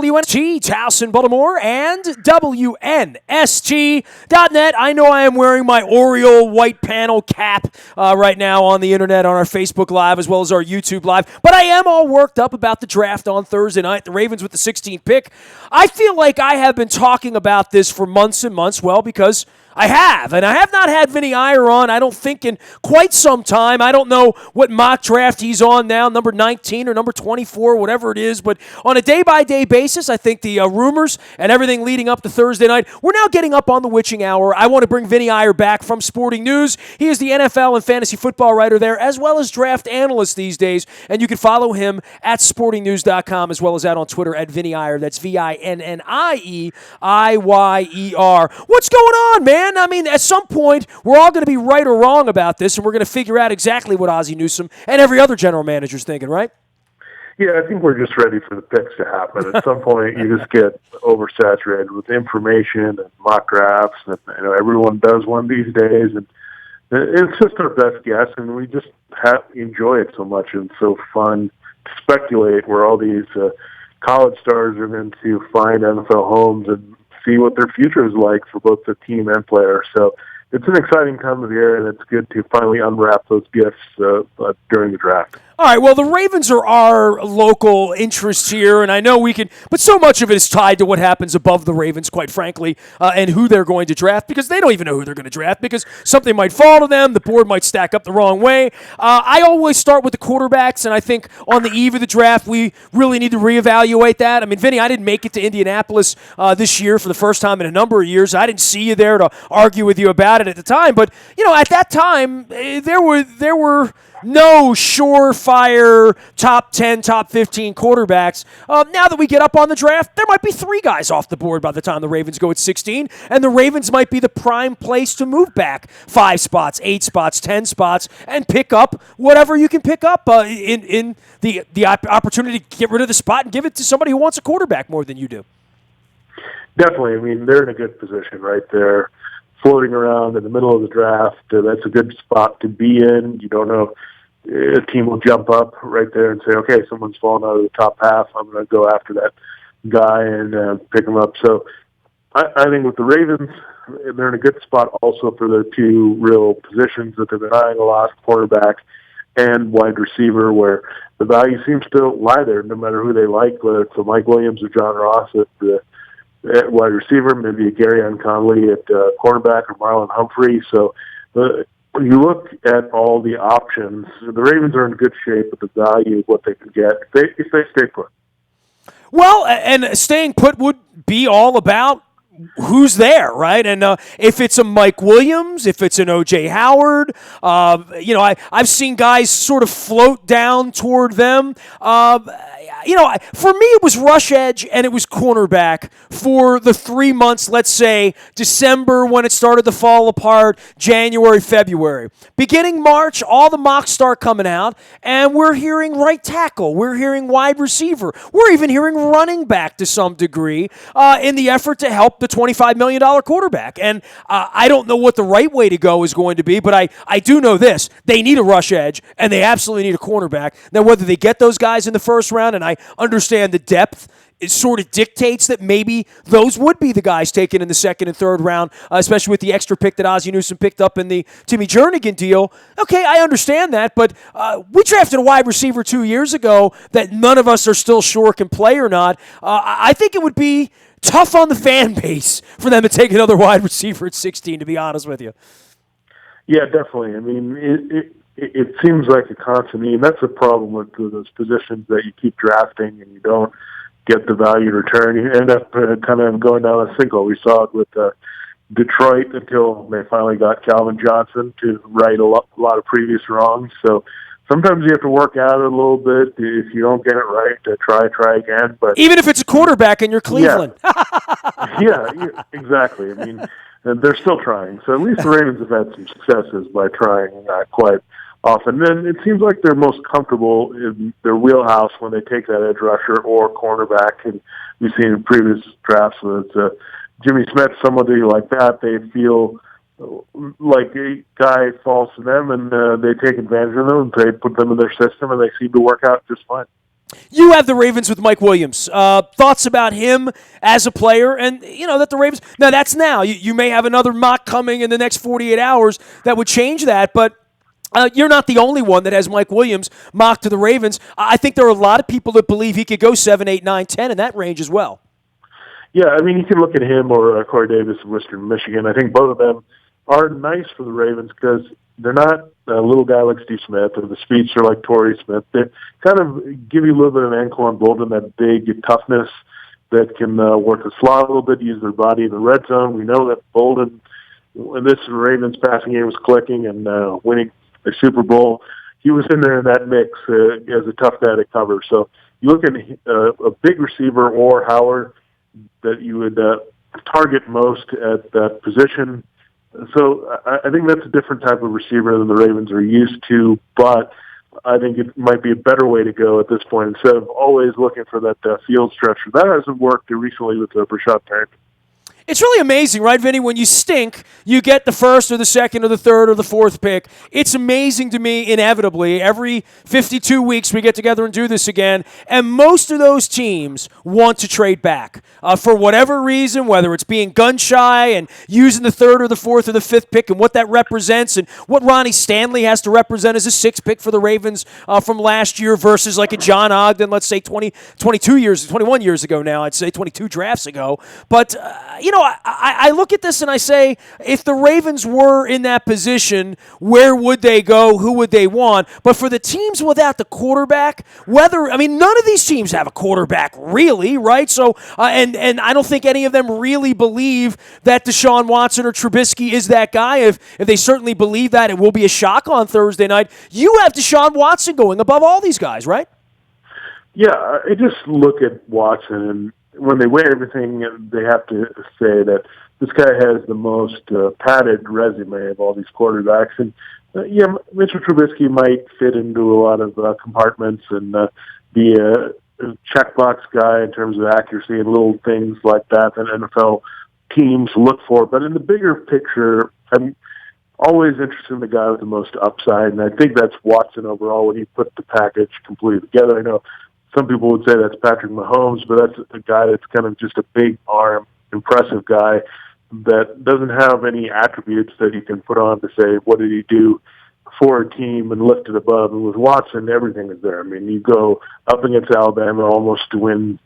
WNST, Towson, Baltimore, and WNST.net. I know I am wearing my Oriole white panel cap right now on the internet, on our Facebook Live, as well as our YouTube Live, but I am all worked up about the draft on Thursday night, the Ravens with the 16th pick. I feel like I have been talking about this for months and months, well, because I have, and I have not had Vinny Iyer on, I don't think, in quite some time. I don't know what mock draft he's on now, number 19 or number 24, whatever it is, but on a day-by-day basis, I think the rumors and everything leading up to Thursday night, we're now getting up on the witching hour. I want to bring Vinny Iyer back from Sporting News. He is the NFL and fantasy football writer there, as well as draft analyst these days, and you can follow him at sportingnews.com, as well as out on Twitter at Vinny Iyer. That's VINNIEIYER. What's going on, man? I mean, at some point, we're all going to be right or wrong about this, and we're going to figure out exactly what Ozzie Newsome and every other general manager's thinking, right? Yeah, I think we're just ready for the picks to happen. At some point, you just get oversaturated with information and mock drafts, and everyone does one these days, and it's just our best guess, and we just enjoy it so much, and it's so fun to speculate where all these college stars are going to find NFL homes and see what their future is like for both the team and player. So it's an exciting time of year, and it's good to finally unwrap those gifts during the draft. All right, well, the Ravens are our local interest here, and I know we can, but so much of it is tied to what happens above the Ravens, quite frankly, and who they're going to draft, because they don't even know who they're going to draft, because something might fall to them, the board might stack up the wrong way. I always start with the quarterbacks, and I think on the eve of the draft, we really need to reevaluate that. I mean, Vinny, I didn't make it to Indianapolis this year for the first time in a number of years. I didn't see you there to argue with you about it at the time, but, at that time, there were no surefire top 10, top 15 quarterbacks. Now that we get up on the draft, there might be 3 guys off the board by the time the Ravens go at 16, and the Ravens might be the prime place to move back 5 spots, 8 spots, 10 spots, and pick up whatever you can pick up in the opportunity to get rid of the spot and give it to somebody who wants a quarterback more than you do. Definitely. I mean, they're in a good position right there, floating around in the middle of the draft. That's a good spot to be in. You don't know. A team will jump up right there and say, okay, someone's fallen out of the top half. I'm going to go after that guy and pick him up. So I think with the Ravens, they're in a good spot also for their 2 real positions that they've been eyeing a lot, quarterback and wide receiver, where the value seems to lie there no matter who they like, whether it's Mike Williams or John Ross at wide receiver, maybe a Gary Conley at quarterback or Marlon Humphrey. So when you look at all the options, the Ravens are in good shape with the value of what they can get if they stay put. Well, and staying put would be all about who's there, right? And if it's a Mike Williams, if it's an O.J. Howard, I've seen guys sort of float down toward them. For me, it was rush edge and it was cornerback for the 3 months, let's say December when it started to fall apart, January, February. Beginning March, all the mocks start coming out, and we're hearing right tackle. We're hearing wide receiver. We're even hearing running back to some degree in the effort to help the $25 million quarterback. And I don't know what the right way to go is going to be, but I do know this. They need a rush edge, and they absolutely need a cornerback. Now, whether they get those guys in the first round, and I understand the depth, it sort of dictates that maybe those would be the guys taken in the second and third round, especially with the extra pick that Ozzie Newsome picked up in the Timmy Jernigan deal. Okay, I understand that, but we drafted a wide receiver 2 years ago that none of us are still sure can play or not. I think it would be tough on the fan base for them to take another wide receiver at 16, to be honest with you. Yeah, definitely. I mean, it seems like a constant need. That's the problem with those positions that you keep drafting and you don't get the value return. You end up kind of going down a sinkhole. We saw it with Detroit until they finally got Calvin Johnson to right a lot of previous wrongs. So sometimes you have to work at it a little bit. If you don't get it right, try again. But even if it's a quarterback and you're Cleveland. Yeah, exactly. I mean, they're still trying. So at least the Ravens have had some successes by trying quite often. Then it seems like they're most comfortable in their wheelhouse when they take that edge rusher or cornerback. And we've seen in previous drafts that it's Jimmy Smith, somebody like that. They feel like a guy falls to them, and they take advantage of them, and they put them in their system, and they seem to work out just fine. You have the Ravens with Mike Williams. Thoughts about him as a player, and that the Ravens. Now that's now. You may have another mock coming in the next 48 hours that would change that, but. You're not the only one that has Mike Williams mocked to the Ravens. I think there are a lot of people that believe he could go 7, 8, 9, 10 in that range as well. Yeah, I mean, you can look at him or Corey Davis of Western Michigan. I think both of them are nice for the Ravens because they're not a little guy like Steve Smith or the speedster like Torrey Smith. They kind of give you a little bit of Anquan Bolden, that big toughness that can work the slot a little bit, use their body in the red zone. We know that Bolden, when this Ravens passing game was clicking and winning the Super Bowl, he was in there in that mix as a tough guy to cover. So you look at a big receiver or Howard that you would target most at that position. So I think that's a different type of receiver than the Ravens are used to, but I think it might be a better way to go at this point instead of always looking for that field stretcher. That hasn't worked recently with Rashad Penny. It's really amazing, right, Vinny? When you stink, you get the first or the second or the third or the fourth pick. It's amazing to me, inevitably. Every 52 weeks we get together and do this again, and most of those teams want to trade back. For whatever reason, whether it's being gun-shy and using the third or the fourth or the fifth pick and what that represents and what Ronnie Stanley has to represent as a sixth pick for the Ravens from last year versus like a John Ogden, let's say 21 years ago now, I'd say 22 drafts ago. But, I look at this and I say, if the Ravens were in that position, where would they go? Who would they want? But for the teams without the quarterback, none of these teams have a quarterback, really, right? So, and I don't think any of them really believe that Deshaun Watson or Trubisky is that guy. If they certainly believe that, it will be a shock on Thursday night. You have Deshaun Watson going above all these guys, right? Yeah, I just look at Watson, and when they weigh everything, they have to say that this guy has the most padded resume of all these quarterbacks. And, Mr. Trubisky might fit into a lot of compartments and be a checkbox guy in terms of accuracy and little things like that NFL teams look for. But in the bigger picture, I'm always interested in the guy with the most upside, and I think that's Watson overall when he put the package completely together. I know some people would say that's Patrick Mahomes, but that's a guy that's kind of just a big arm, impressive guy that doesn't have any attributes that you can put on to say, what did he do for a team and lift it above? And with Watson, everything is there. I mean, you go up against Alabama almost to win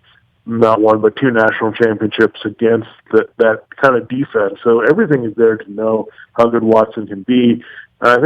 not one but two national championships against that kind of defense. So everything is there to know how good Watson can be. I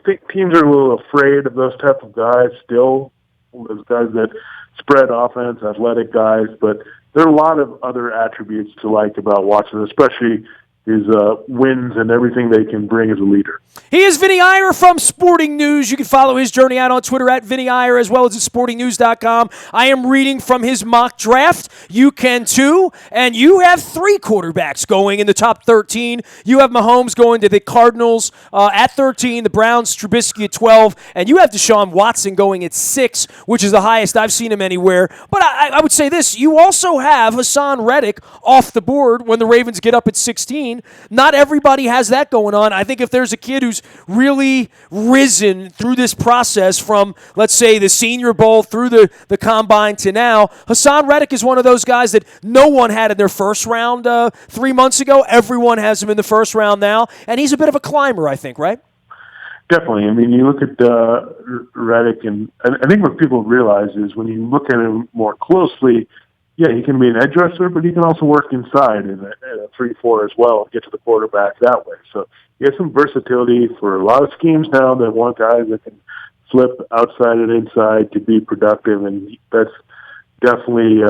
think teams are a little afraid of those type of guys still, those guys that spread offense, athletic guys, but there are a lot of other attributes to like about Watson, especially his wins and everything they can bring as a leader. He is Vinny Iyer from Sporting News. You can follow his journey out on Twitter at Vinny Iyer as well as at sportingnews.com. I am reading from his mock draft. You can too. And you have three quarterbacks going in the top 13. You have Mahomes going to the Cardinals at 13, the Browns, Trubisky at 12, and you have Deshaun Watson going at 6, which is the highest I've seen him anywhere. But I would say this. You also have Hassan Reddick off the board when the Ravens get up at 16. Not everybody has that going on. I think if there's a kid who's really risen through this process from, let's say, the Senior Bowl through the Combine to now, Hassan Reddick is one of those guys that no one had in their first round 3 months ago. Everyone has him in the first round now, and he's a bit of a climber, I think, right? Definitely. I mean, you look at Reddick, and I think what people realize is when you look at him more closely, yeah, he can be an edge rusher, but he can also work inside in a 3-4 as well and get to the quarterback that way. So he has some versatility for a lot of schemes now that want guys that can flip outside and inside to be productive, and that's definitely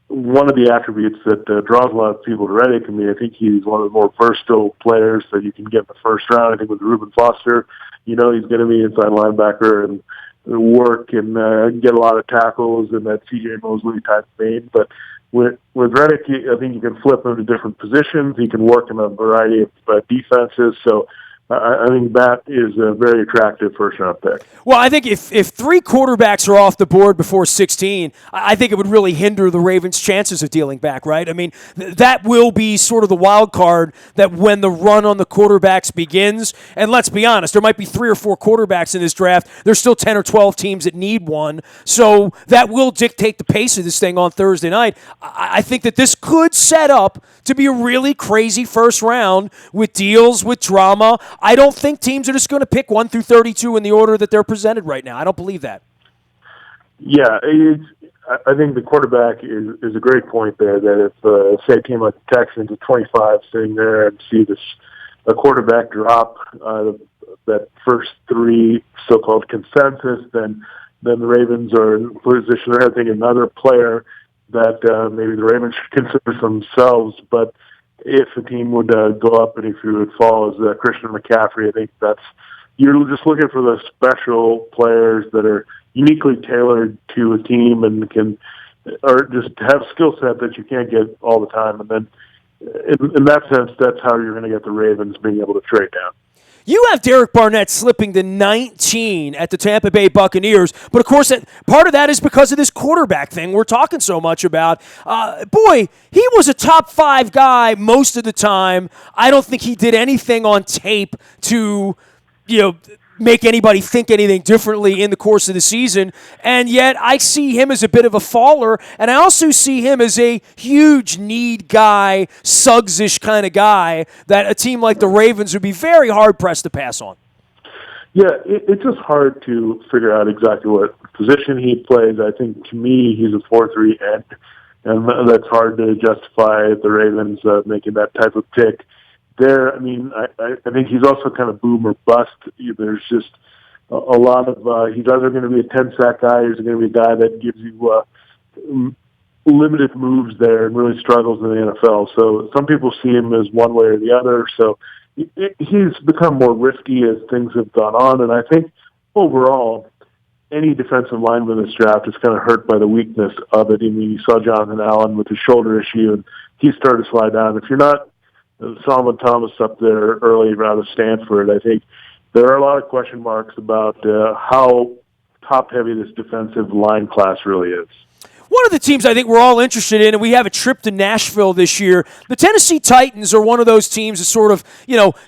one of the attributes that draws a lot of people to Reddick. I mean, I think he's one of the more versatile players that you can get in the first round. I think with Reuben Foster, he's going to be inside linebacker and work and get a lot of tackles in that C.J. Mosley type vein. But with Reddick, I think you can flip him to different positions. He can work in a variety of defenses. So I think that is a very attractive first-round pick. Well, I think if three quarterbacks are off the board before 16, I think it would really hinder the Ravens' chances of dealing back, right? I mean, that will be sort of the wild card that when the run on the quarterbacks begins, and let's be honest, there might be 3 or 4 quarterbacks in this draft. There's still 10 or 12 teams that need one. So that will dictate the pace of this thing on Thursday night. I think that this could set up to be a really crazy first round with deals, with drama. I don't think teams are just going to pick 1 through 32 in the order that they're presented right now. I don't believe that. Yeah, I think the quarterback is a great point there. That if say a team like the Texans at 25 sitting there and see a quarterback drop that first 3 so-called consensus, then the Ravens are in position. They're thinking another player that maybe the Ravens should consider themselves. But if a team would go up and if you would fall as Christian McCaffrey, I think you're just looking for the special players that are uniquely tailored to a team and or just have skill set that you can't get all the time. And then in that sense, that's how you're going to get the Ravens being able to trade down. You have Derek Barnett slipping to 19 at the Tampa Bay Buccaneers, but of course, part of that is because of this quarterback thing we're talking so much about. Boy, he was a top 5 guy most of the time. I don't think he did anything on tape to, make anybody think anything differently in the course of the season, and yet I see him as a bit of a faller, and I also see him as a huge need guy, Suggs-ish kind of guy that a team like the Ravens would be very hard-pressed to pass on. Yeah, it's just hard to figure out exactly what position he plays. I think, to me, he's a 4-3 end, and that's hard to justify the Ravens making that type of pick. There, I mean, I think he's also kind of boom or bust. There's just a lot of he's either going to be a 10-sack guy or he's going to be a guy that gives you limited moves there and really struggles in the NFL. So some people see him as one way or the other. So he's become more risky as things have gone on. And I think overall, any defensive lineman in this draft is kind of hurt by the weakness of it. I mean, you saw Jonathan Allen with his shoulder issue, and he started to slide down. If you're not Solomon Thomas up there early out of Stanford, I think there are a lot of question marks about how top-heavy this defensive line class really is. One of the teams I think we're all interested in, and we have a trip to Nashville this year, the Tennessee Titans are one of those teams that sort of,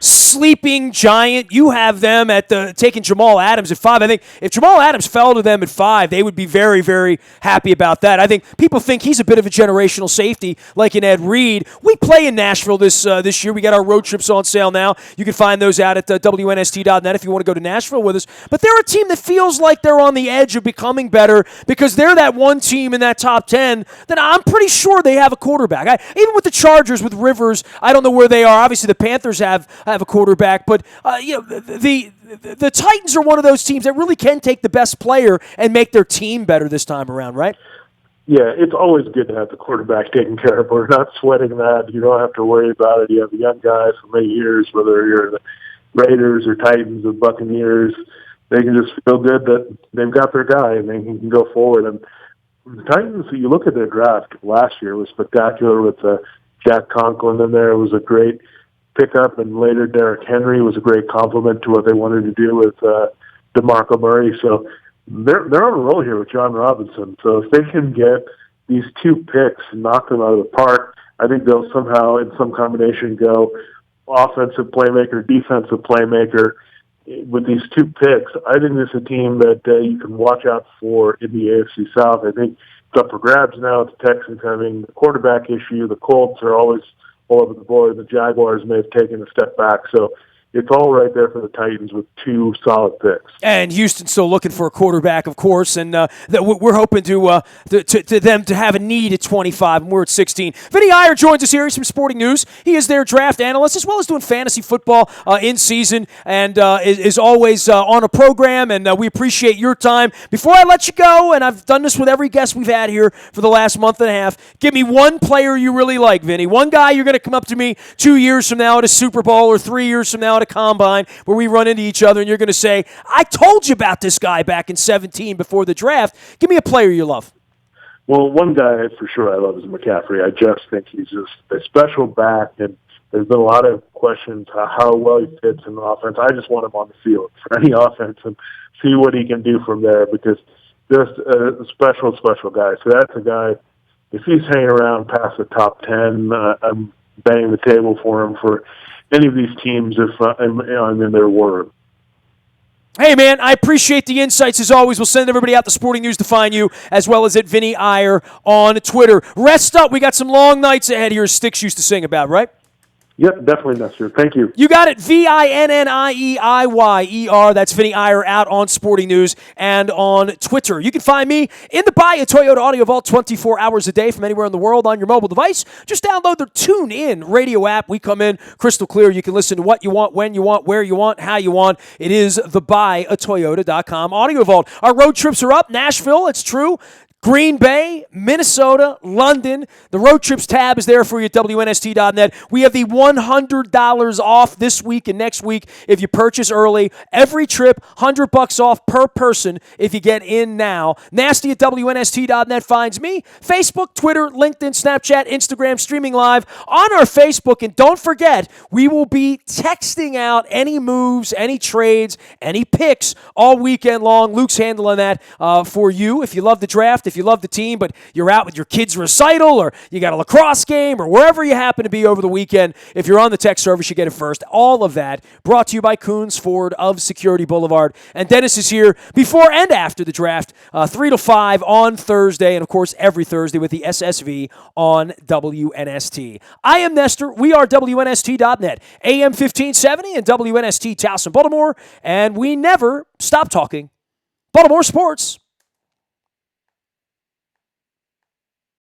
sleeping giant. You have them taking Jamal Adams at 5. I think if Jamal Adams fell to them at 5, they would be very, very happy about that. I think people think he's a bit of a generational safety, like in Ed Reed. We play in Nashville this year. We got our road trips on sale now. You can find those out at WNST.net if you want to go to Nashville with us. But they're a team that feels like they're on the edge of becoming better because they're that one team in that top 10, then I'm pretty sure they have a quarterback. Even with the Chargers, with Rivers, I don't know where they are. Obviously, the Panthers have a quarterback, but the Titans are one of those teams that really can take the best player and make their team better this time around, right? Yeah, it's always good to have the quarterback taken care of. We're not sweating that. You don't have to worry about it. You have young guys for many years, whether you're the Raiders or Titans or Buccaneers. They can just feel good that they've got their guy and they can go forward. And the Titans, you look at their draft last year, was spectacular with Jack Conklin in there. It was a great pickup, and later Derrick Henry was a great complement to what they wanted to do with DeMarco Murray. So they're on a roll here with John Robinson. So if they can get these 2 picks and knock them out of the park, I think they'll somehow, in some combination, go offensive playmaker, defensive playmaker. With these 2 picks, I think this is a team that you can watch out for in the AFC South. I think it's up for grabs now. The Texans having the quarterback issue. The Colts are always all over the board. The Jaguars may have taken a step back. So it's all right there for the Titans with 2 solid picks. And Houston's still looking for a quarterback, of course, and that we're hoping to them to have a need at 25, and we're at 16. Vinny Iyer joins us here. He's from Sporting News. He is their draft analyst, as well as doing fantasy football in season, and is always on a program, and we appreciate your time. Before I let you go, and I've done this with every guest we've had here for the last month and a half, give me one player you really like, Vinny. One guy you're going to come up to me 2 years from now at a Super Bowl or 3 years from now at a combine where we run into each other and you're going to say, I told you about this guy back in 17 before the draft. Give me a player you love. Well, one guy for sure I love is McCaffrey. I just think he's just a special back, and there's been a lot of questions how well he fits in the offense. I just want him on the field for any offense and see what he can do from there, because just a special, special guy. So that's a guy, if he's hanging around past the top 10, I'm banging the table for him for any of these teams if I'm in their word. Hey, man, I appreciate the insights as always. We'll send everybody out to Sporting News to find you, as well as at Vinny Iyer on Twitter. Rest up. We got some long nights ahead here, as Sticks used to sing about, right? Yep, definitely, Nestor. Thank you. You got it. VINNIEIYER. That's Vinny Iyer out on Sporting News and on Twitter. You can find me in the Buy a Toyota Audio Vault 24 hours a day from anywhere in the world on your mobile device. Just download the TuneIn radio app. We come in crystal clear. You can listen to what you want, when you want, where you want, how you want. It is the BuyAToyota.com Audio Vault. Our road trips are up. Nashville, it's true. Green Bay, Minnesota, London. The road trips tab is there for you at WNST.net. We have the $100 off this week and next week if you purchase early. Every trip, $100 off per person if you get in now. Nasty at WNST.net finds me. Facebook, Twitter, LinkedIn, Snapchat, Instagram, streaming live on our Facebook. And don't forget, we will be texting out any moves, any trades, any picks all weekend long. Luke's handling that for you. If you love the draft, if you love the team, but you're out with your kid's recital or you got a lacrosse game or wherever you happen to be over the weekend, if you're on the text service, you get it first. All of that brought to you by Coons Ford of Security Boulevard. And Dennis is here before and after the draft, 3 to 5 on Thursday, and of course every Thursday with the SSV on WNST. I am Nestor. We are WNST.net, AM 1570 and WNST Towson, Baltimore, and we never stop talking Baltimore sports.